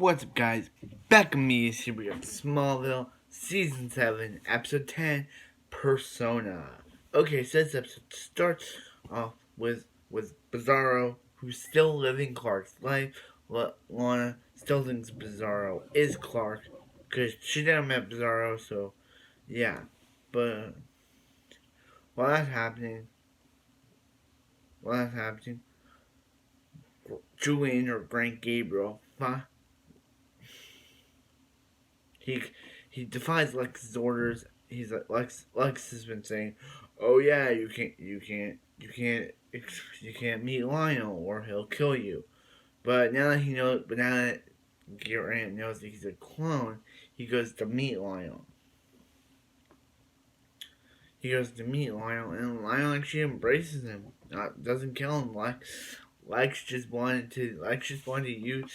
What's up, guys? Back with me is here we have Smallville, Season 7, Episode 10, Persona. Okay, so this episode starts off with Bizarro, who's still living Clark's life. Lana still thinks Bizarro is Clark, because she never met Bizarro, so yeah. But while that's happening, while that's happening, Julian or Grant Gabriel, He he defies Lex's orders. He's like Lex has been saying, "Oh yeah, you can't meet Lionel or he'll kill you." But now that Grant knows that he's a clone, he goes to meet Lionel. He goes to meet Lionel, and Lionel actually embraces him. Doesn't kill him. Lex just wanted to use.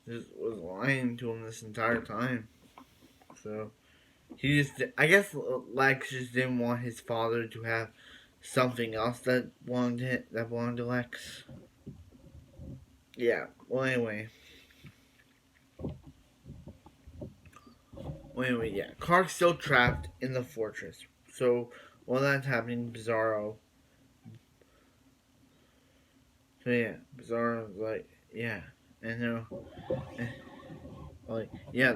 Just was lying to him this entire time. So I guess Lex just didn't want his father to have something else that belonged to Lex. Yeah. Yeah. Clark's still trapped in the fortress. So while that's happening, Bizarro's like, yeah, and the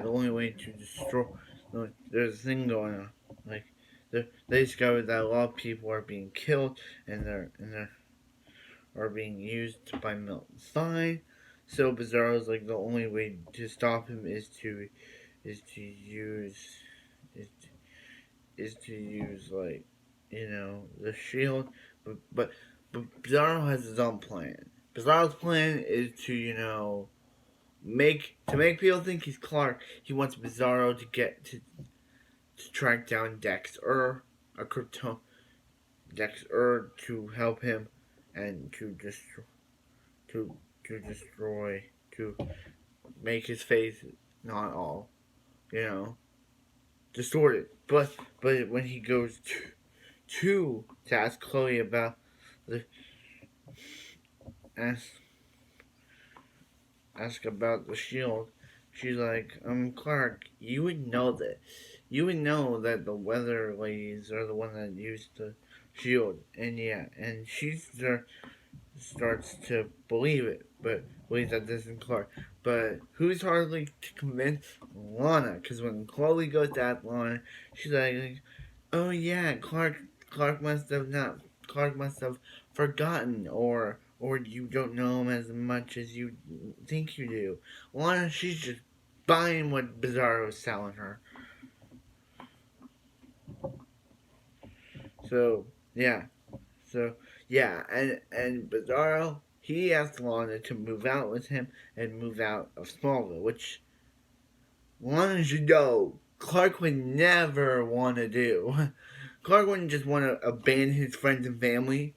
only way to destroy, there's a thing going on, like, they discovered that a lot of people are being killed, and they're are being used by Milton Fine. So Bizarro's like the only way to stop him is to use is is to use like the shield, but Bizarro has his own plan. Bizarro's plan is to make people think he's Clark. He wants Bizarro to track down a crypto Dexter to help him and to destroy to make his face not all distorted. But when he goes to ask Chloe about the ask ask about the shield, she's like, Clark, you would know that. You would know that the weather ladies are the one that used the shield. And she starts to believe it, but believes that this is Clark. But who's hardly to convince Lana? Because when Chloe goes to ask Lana, she's like, oh yeah, Clark must have not. Clark must have forgotten, or you don't know him as much as you think you do. Lana, she's just buying what Bizarro is selling her. So yeah, and Bizarro, he asked Lana to move out with him and move out of Smallville, which Lana should know Clark would never want to do. Clark wouldn't just want to abandon his friends and family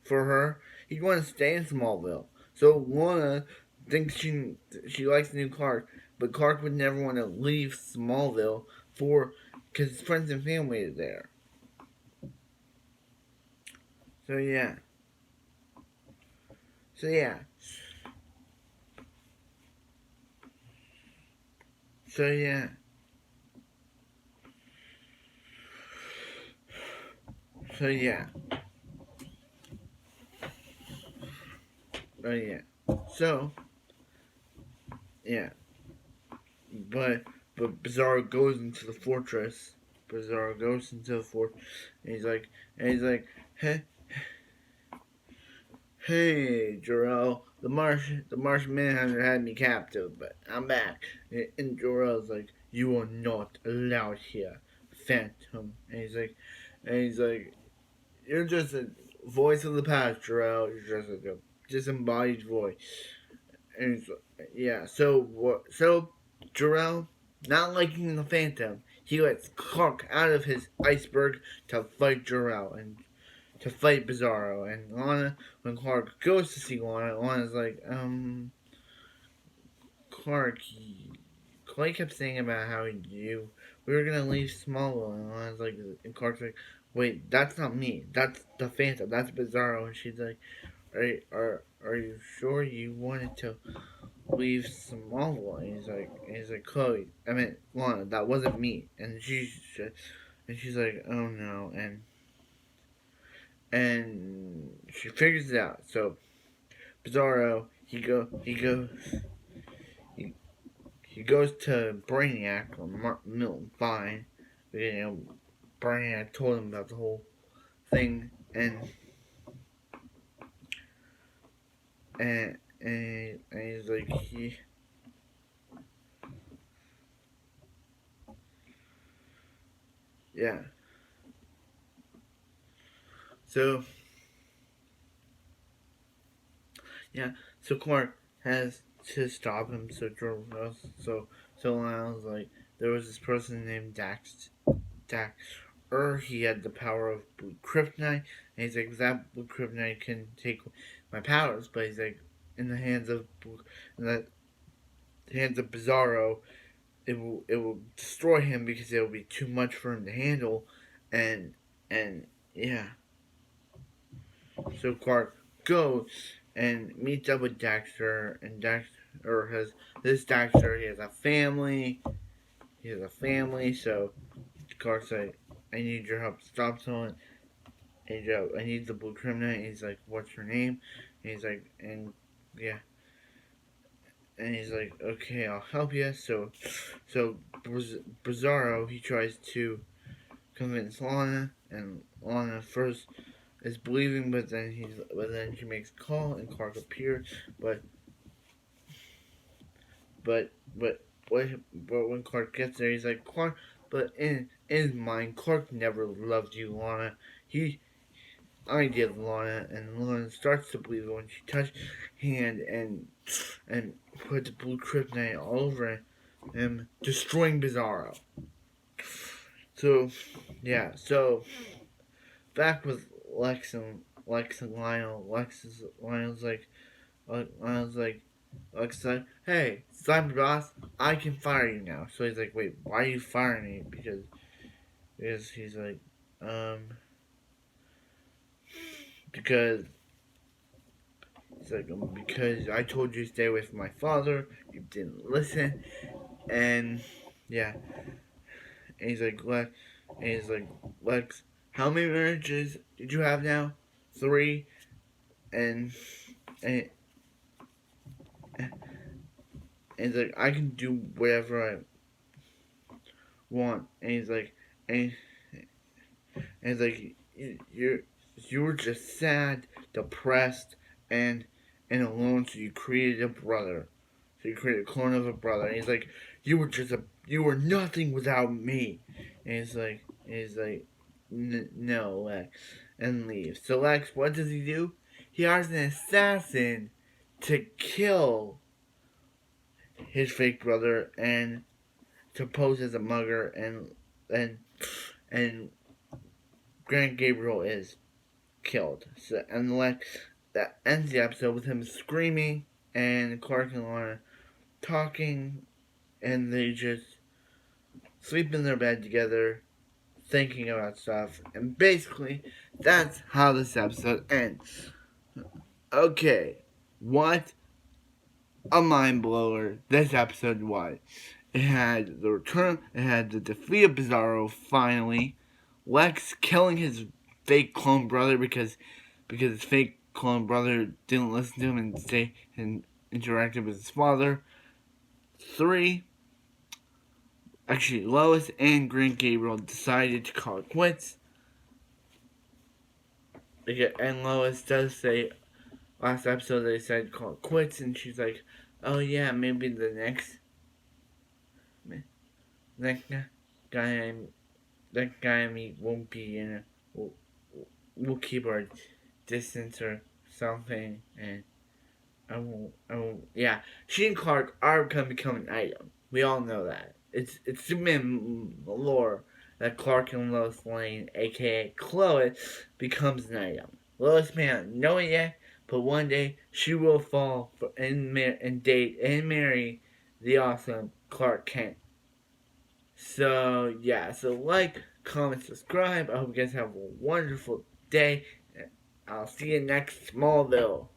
for her. He'd want to stay in Smallville. So Lana thinks she likes new Clark, but Clark would never want to leave Smallville because his friends and family are there. So yeah. So yeah. So yeah. So yeah. Oh yeah. So yeah. But Bizarro goes into the fortress. Bizarro goes into the fort, and he's like, hey, Jor-El, the Martian Manhunter had me captive, but I'm back. And Jor-El's like, you are not allowed here, Phantom. And he's like, you're just a voice of the past, Jor-El. You're just like a disembodied voice. And he's like, yeah. So Jor-El, not liking the Phantom, he lets Clark out of his iceberg to fight Jor-El and to fight Bizarro. And Lana, when Clark goes to see Lana's like, Clark, Clay kept saying about how we were gonna leave Smallville, and Lana's like, and Clark's like, wait, that's not me, that's the Phantom, that's Bizarro. And she's like, are you sure you wanted to leave Smallville. And he's like, Chloe, I mean, Lana, that wasn't me. And she's like, oh no. And she figures it out. So, Bizarro, he, he goes to Brainiac, or Milton Fine. You know, Brainiac told him about the whole thing. And he's like, yeah. So, yeah. So Clark has to stop him. So Lyle's like, there was this person named Dax. He had the power of blue kryptonite, and he's like, that blue kryptonite can take my powers, but he's like, in the hands of Bizarro, it will destroy him because it will be too much for him to handle, and yeah. So Clark goes and meets up with Dexter, and Dexter has this Dexter. He has a family. So Clark's like, I need your help to stop someone. And I need the blue kryptonite. And he's like, what's your name? And he's like, and yeah. And he's like, okay, I'll help you. So Bizarro, he tries to convince Lana, and Lana first is believing, but then she makes a call, and Clark appears, but but but but when Clark gets there, he's like, Clark, but in his mind, Clark never loved you, Lana. I did, Lana, and Lana starts to believe it when she touched hand and put the blue kryptonite all over him, destroying Bizarro. So yeah, so back with Lex and Lionel. Lionel's like, Lex like, hey, Cyber Boss, I can fire you now. So he's like, wait, why are you firing me? Because he's like, because he's like, because I told you to stay away from my father, you didn't listen, and yeah, and he's like, Lex, how many marriages did you have now? 3, and and and he's like, I can do whatever I want, and he's like, and he's like, you were just sad, depressed, and alone, so you created a brother. So you created a clone of a brother. And he's like, you were nothing without me. And he's like, no, Lex, and leaves. So Lex, what does he do? He hires an assassin to kill his fake brother and to pose as a mugger, and Grant Gabriel is killed. So, and Lex, that ends the episode with him screaming and Clark and Lana talking, and they just sleep in their bed together, thinking about stuff, and basically, that's how this episode ends. Okay, what a mind blower this episode was. It had the return, it had the defeat of Bizarro finally, Lex killing his fake clone brother because his fake clone brother didn't listen to him and interacted with his father. 3, actually, Lois and Grant Gabriel decided to call it quits. And Lois does say, last episode they said call it quits, and she's like, oh yeah, maybe the next guy I meet won't be in it. We'll keep our distance or something, and I won't, yeah. She and Clark are going to become an item. We all know that. It's Superman lore that Clark and Lois Lane, aka Chloe, becomes an item. Lois may not know it yet, but one day she will fall and date and marry the awesome Clark Kent. So yeah, so like, comment, subscribe. I hope you guys have a wonderful day. I'll see you next Smallville.